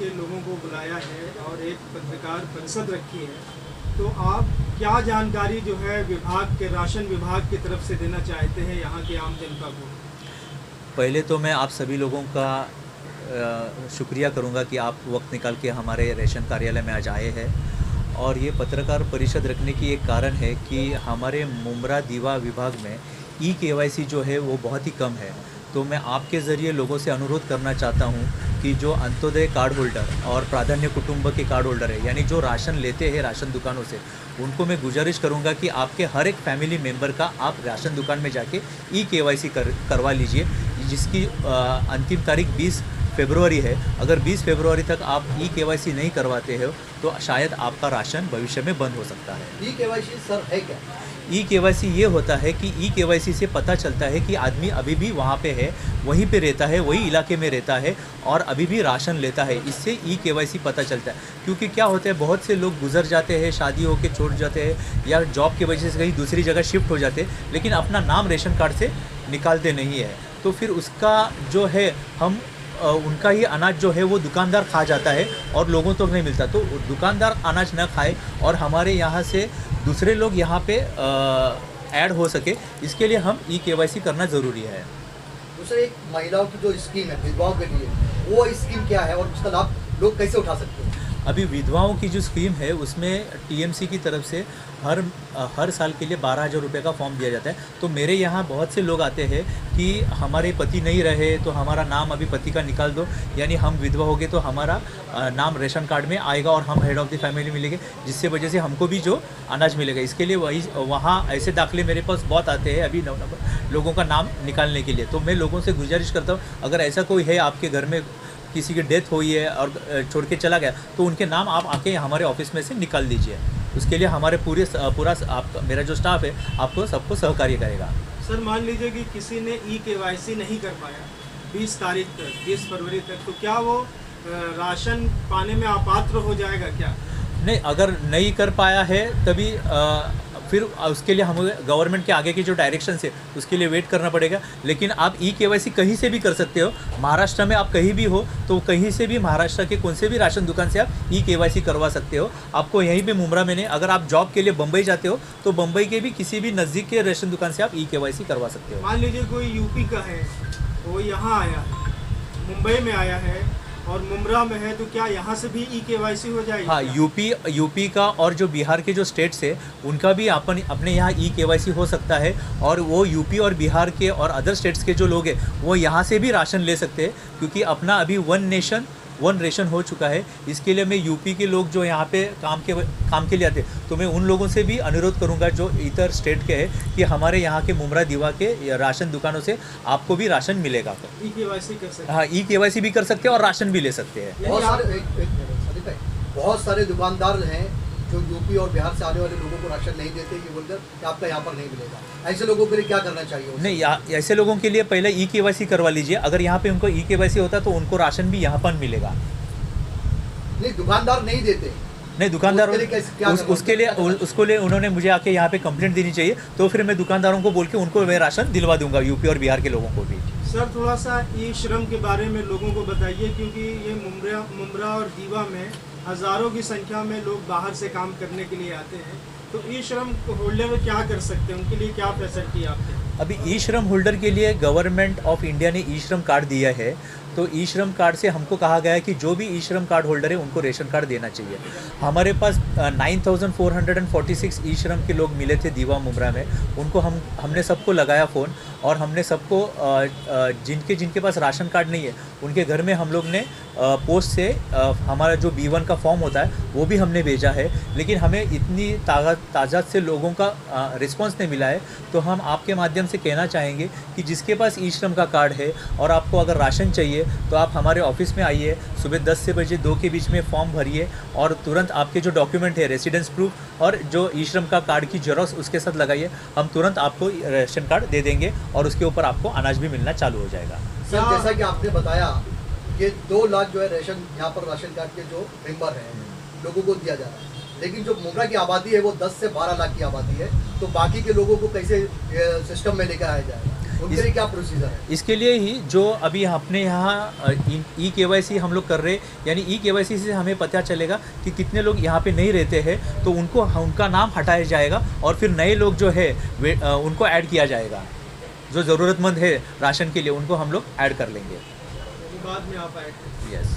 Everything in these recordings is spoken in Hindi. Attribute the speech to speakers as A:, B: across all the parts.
A: के लोगों को बुलाया है और एक पत्रकार परिषद रखी है, तो आप क्या जानकारी जो है विभाग के राशन विभाग की तरफ से देना चाहते हैं यहाँ के आम जनता को?
B: पहले तो मैं आप सभी लोगों का शुक्रिया करूंगा कि आप वक्त निकाल के हमारे रेशन कार्यालय में आज आए हैं। और ये पत्रकार परिषद रखने की एक कारण है कि हमारे मुमरा दीवा विभाग में ई-केवाईसी जो है वो बहुत ही कम है। तो मैं आपके ज़रिए लोगों से अनुरोध करना चाहता हूँ कि जो अंत्योदय कार्ड होल्डर और प्राधान्य कुटुंब के कार्ड होल्डर है, यानी जो राशन लेते हैं राशन दुकानों से, उनको मैं गुजारिश करूँगा कि आपके हर एक फैमिली मेम्बर का आप राशन दुकान में जाके ई-केवाईसी करवा लीजिए, जिसकी अंतिम तारीख 20 फरवरी है। अगर 20 फरवरी तक आप ई-केवाईसी नहीं करवाते हो तो शायद आपका राशन भविष्य में बंद हो सकता है।
C: ई-केवाईसी सर है क्या?
B: ई-केवाईसी ये होता है कि ई-केवाईसी से पता चलता है कि आदमी अभी भी वहाँ पे है, वहीं पे रहता है, वही इलाके में रहता है और अभी भी राशन लेता है। इससे ई-केवाईसी पता चलता है। क्योंकि क्या होता है, बहुत से लोग गुजर जाते हैं, शादी होकर छोड़ जाते हैं या जॉब की वजह से कहीं दूसरी जगह शिफ्ट हो जाते हैं, लेकिन अपना नाम रेशन कार्ड से निकालते नहीं है। तो फिर उसका जो है उनका ही अनाज जो है वो दुकानदार खा जाता है और लोगों तक नहीं मिलता। तो दुकानदार अनाज न खाए और हमारे यहाँ से दूसरे लोग यहाँ पे ऐड हो सके, इसके लिए हम ई-केवाईसी करना ज़रूरी है।
C: दूसरे एक महिलाओं की जो स्कीम है विधवाओं के लिए, वो स्कीम क्या है और उसका लाभ लोग कैसे उठा सकते हैं?
B: अभी विधवाओं की जो स्कीम है उसमें टीएमसी की तरफ से हर साल के लिए 12,000 रुपये का फॉर्म दिया जाता है। तो मेरे यहाँ बहुत से लोग आते हैं कि हमारे पति नहीं रहे तो हमारा नाम अभी पति का निकाल दो, यानी हम विधवा हो गए तो हमारा नाम रेशन कार्ड में आएगा और हम हेड ऑफ़ द फैमिली मिलेंगे, जिससे वजह से हमको भी जो अनाज मिलेगा। इसके लिए वहाँ ऐसे दाखिले मेरे पास बहुत आते हैं अभी 9 नंबर लोगों का नाम निकालने के लिए। तो मैं लोगों से गुजारिश करता हूँ, अगर ऐसा कोई है आपके घर में किसी की डेथ हुई है और छोड़ के चला गया, तो उनके नाम आप आके हमारे ऑफिस में से निकाल दीजिए। उसके लिए हमारे मेरा जो स्टाफ है आपको सबको सहकार्य करेगा।
A: सर मान लीजिए कि किसी ने ई-केवाईसी नहीं कर पाया 20 तारीख तक, 20 फरवरी तक, तो क्या वो राशन पाने में अपात्र हो जाएगा क्या?
B: नहीं, अगर नहीं कर पाया है तभी फिर उसके लिए हमें गवर्नमेंट के आगे की जो डायरेक्शन है उसके लिए वेट करना पड़ेगा। लेकिन आप ई-केवाईसी कहीं से भी कर सकते हो। महाराष्ट्र में आप कहीं भी हो तो कहीं से भी महाराष्ट्र के कौन से भी राशन दुकान से आप ई-केवाईसी करवा सकते हो। आपको यहीं पे मुमरा में नहीं, अगर आप जॉब के लिए बम्बई जाते हो तो बम्बई के भी किसी भी नज़दीक के राशन दुकान से आप ई-केवाईसी करवा सकते हो।
A: मान लीजिए कोई यूपी का है, वो यहाँ आया है, मुंबई में आया है और मुमरा में है, तो क्या यहाँ से भी ई-केवाईसी हो जाएगी?
B: हाँ, यूपी का और जो बिहार के जो स्टेट्स है उनका भी अपने यहाँ ई-केवाईसी हो सकता है। और वो यूपी और बिहार के और अदर स्टेट्स के जो लोग हैं वो यहाँ से भी राशन ले सकते हैं, क्योंकि अपना अभी वन नेशन वन रेशन हो चुका है। इसके लिए मैं यूपी के लोग जो यहाँ पे काम के लिए आते हैं, तो मैं उन लोगों से भी अनुरोध करूँगा जो इतर स्टेट के हैं कि हमारे यहाँ के मुमरा दीवा के राशन दुकानों से आपको भी राशन मिलेगा।
A: ई-केवाईसी कर सकते हैं?
B: हाँ, ई-केवाईसी भी कर सकते हैं और राशन भी ले सकते हैं।
C: बहुत सारे दुकानदार हैं जो यूपी और बिहार से आने वाले लोगों को राशन नहीं देते, ये बोलकर कि आपका यहाँ पर नहीं मिलेगा। ऐसे लोगों के लिए क्या करना चाहिए?
B: नहीं, ऐसे लोगों के लिए पहले ई-केवाईसी करवा लीजिए। अगर यहाँ पे उनको ई-केवाईसी होता तो उनको राशन भी यहाँ पर मिलेगा।
C: नहीं, दुकानदार नहीं देते।
B: नहीं, दुकानदार उसके लिए उन्होंने मुझे आके यहाँ पे कंप्लेंट देनी चाहिए, तो फिर मैं दुकानदारों को बोल के उनको मैं राशन दिलवा दूंगा, यूपी और बिहार के लोगों को भी।
A: सर थोड़ा सा ई-श्रम के बारे में लोगों को बताइए, क्योंकि ये मुमरा और दीवा में हज़ारों की संख्या में लोग बाहर से काम करने के लिए आते हैं। तो ई-श्रम होल्डर क्या कर सकते हैं, उनके लिए क्या फैसिलिटी आपके? अभी
B: ई-श्रम होल्डर के लिए गवर्नमेंट ऑफ इंडिया ने ई-श्रम कार्ड दिया है। तो ई-श्रम कार्ड से हमको कहा गया है कि जो भी ई-श्रम कार्ड होल्डर है उनको रेशन कार्ड देना चाहिए। हमारे पास 9,446 ई-श्रम के लोग मिले थे दीवा मुमरा में। उनको हमने सबको लगाया फ़ोन और हमने सबको जिनके पास राशन कार्ड नहीं है उनके घर में हम लोग ने पोस्ट से हमारा जो B1 का फॉर्म होता है वो भी हमने भेजा है। लेकिन हमें इतनी तादाद से लोगों का रिस्पांस नहीं मिला है। तो हम आपके माध्यम से कहना चाहेंगे कि जिसके पास ई-श्रम का कार्ड है और आपको अगर राशन चाहिए तो आप हमारे ऑफिस में आइए, सुबह 10 से बजे 2 के बीच में फॉर्म भरिए और तुरंत आपके जो डॉक्यूमेंट है रेसिडेंस प्रूफ और जो ई-श्रम का कार्ड की जेरॉक्स उसके साथ लगाइए। हम तुरंत आपको रेशन कार्ड दे देंगे और उसके ऊपर आपको अनाज भी मिलना चालू हो जाएगा।
C: सर जैसा कि आपने बताया कि 2 लाख जो है रेशन यहाँ पर राशन कार्ड के जो मेंबर हैं लोगों को दिया जा रहा है, लेकिन जो मुमरा की आबादी है वो 10 से 12 लाख की आबादी है, तो बाकी के लोगों को कैसे सिस्टम में लेकर आया जाएगा? उनके लिए क्या प्रोसीजर है?
B: इसके लिए ही जो अभी अपने यहाँ ई-KYC हम लोग कर रहे, यानी ई-KYC से हमें पता चलेगा कि कितने लोग यहाँ पे नहीं रहते हैं, तो उनको उनका नाम हटाया जाएगा और फिर नए लोग जो है वे उनको ऐड किया जाएगा। जो ज़रूरतमंद है राशन के लिए उनको हम लोग ऐड कर लेंगे।
A: बाद में आप आए।
B: यस,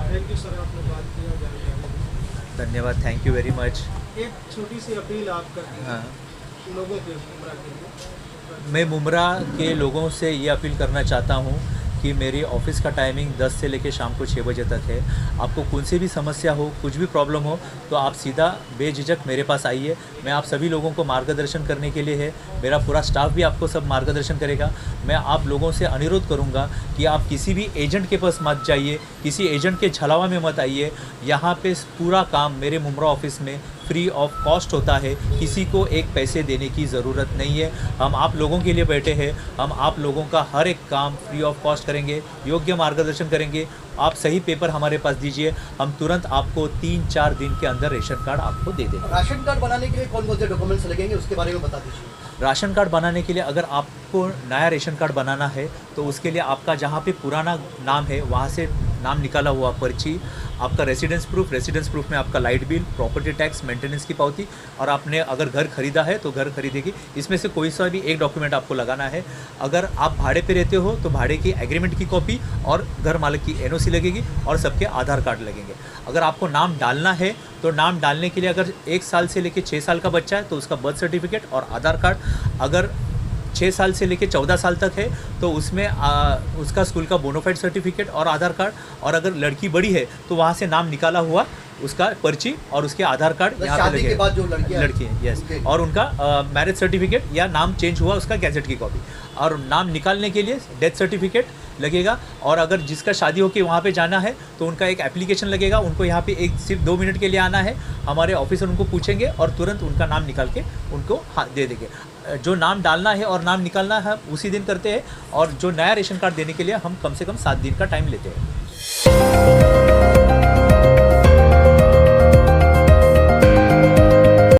A: थैंक यू सर, आपने बात किया जानकारी।
B: धन्यवाद, थैंक यू वेरी मच।
A: एक छोटी सी अपील आप कर दीजिए
B: हाँ,
A: लोगों के मुमरा के लिए।
B: मैं मुमरा के लोगों से ये अपील करना चाहता हूँ कि मेरी ऑफ़िस का टाइमिंग 10 से लेकर शाम को 6 बजे तक है। आपको कौन सी भी समस्या हो, कुछ भी प्रॉब्लम हो, तो आप सीधा बेझिझक मेरे पास आइए। मैं आप सभी लोगों को मार्गदर्शन करने के लिए है। मेरा पूरा स्टाफ भी आपको सब मार्गदर्शन करेगा। मैं आप लोगों से अनुरोध करूंगा कि आप किसी भी एजेंट के पास मत जाइए, किसी एजेंट के छलावा में मत आइए। यहाँ पे पूरा काम मेरे मुमरा ऑफ़िस में फ्री ऑफ कॉस्ट होता है, किसी को एक पैसे देने की ज़रूरत नहीं है। हम आप लोगों के लिए बैठे हैं, हम आप लोगों का हर एक काम फ्री ऑफ कॉस्ट करेंगे, योग्य मार्गदर्शन करेंगे। आप सही पेपर हमारे पास दीजिए, हम तुरंत आपको 3-4 दिन के अंदर रेशन कार्ड आपको दे देंगे।
C: राशन कार्ड बनाने के लिए कौन कौन से डॉक्यूमेंट्स लगेंगे उसके बारे में बता दीजिए।
B: राशन कार्ड बनाने के लिए अगर आपको नया रेशन कार्ड बनाना है तो उसके लिए आपका जहाँ पे पुराना नाम है वहाँ से नाम निकाला हुआ पर्ची, आपका रेसिडेंस प्रूफ में आपका light bill, property tax, maintenance की पावती, और आपने अगर घर खरीदा है तो घर खरीदेगी, इसमें से कोई सा भी एक डॉक्यूमेंट आपको लगाना है। अगर आप भाड़े पे रहते हो तो भाड़े की एग्रीमेंट की कॉपी और घर मालिक की NOC लगेगी और सबके आधार कार्ड लगेंगे। अगर आपको नाम डालना है तो नाम डालने के लिए अगर 1 साल से लेकर 6 साल का बच्चा है तो उसका बर्थ सर्टिफिकेट और आधार कार्ड, अगर 6 साल से लेकर 14 साल तक है तो उसमें उसका स्कूल का बोनाफाइड सर्टिफिकेट और आधार कार्ड, और अगर लड़की बड़ी है तो वहाँ से नाम निकाला हुआ उसका पर्ची और उसके आधार कार्ड यहाँ पे
C: शादी के
B: लगेगा।
C: बाद जो लड़की
B: है यस,
C: उनके-
B: और उनका मैरिज सर्टिफिकेट या नाम चेंज हुआ उसका गैजेट की कॉपी, और नाम निकालने के लिए डेथ सर्टिफिकेट लगेगा। और अगर जिसका शादी हो के वहाँ पे जाना है तो उनका एक एप्लीकेशन लगेगा, उनको यहाँ पे सिर्फ 2 मिनट के लिए आना है, हमारे ऑफिसर उनको पूछेंगे और तुरंत उनका नाम निकाल के उनको दे देंगे। जो नाम डालना है और नाम निकालना है उसी दिन करते हैं, और जो नया रेशन कार्ड देने के लिए हम कम से कम 7 दिन का टाइम लेते हैं।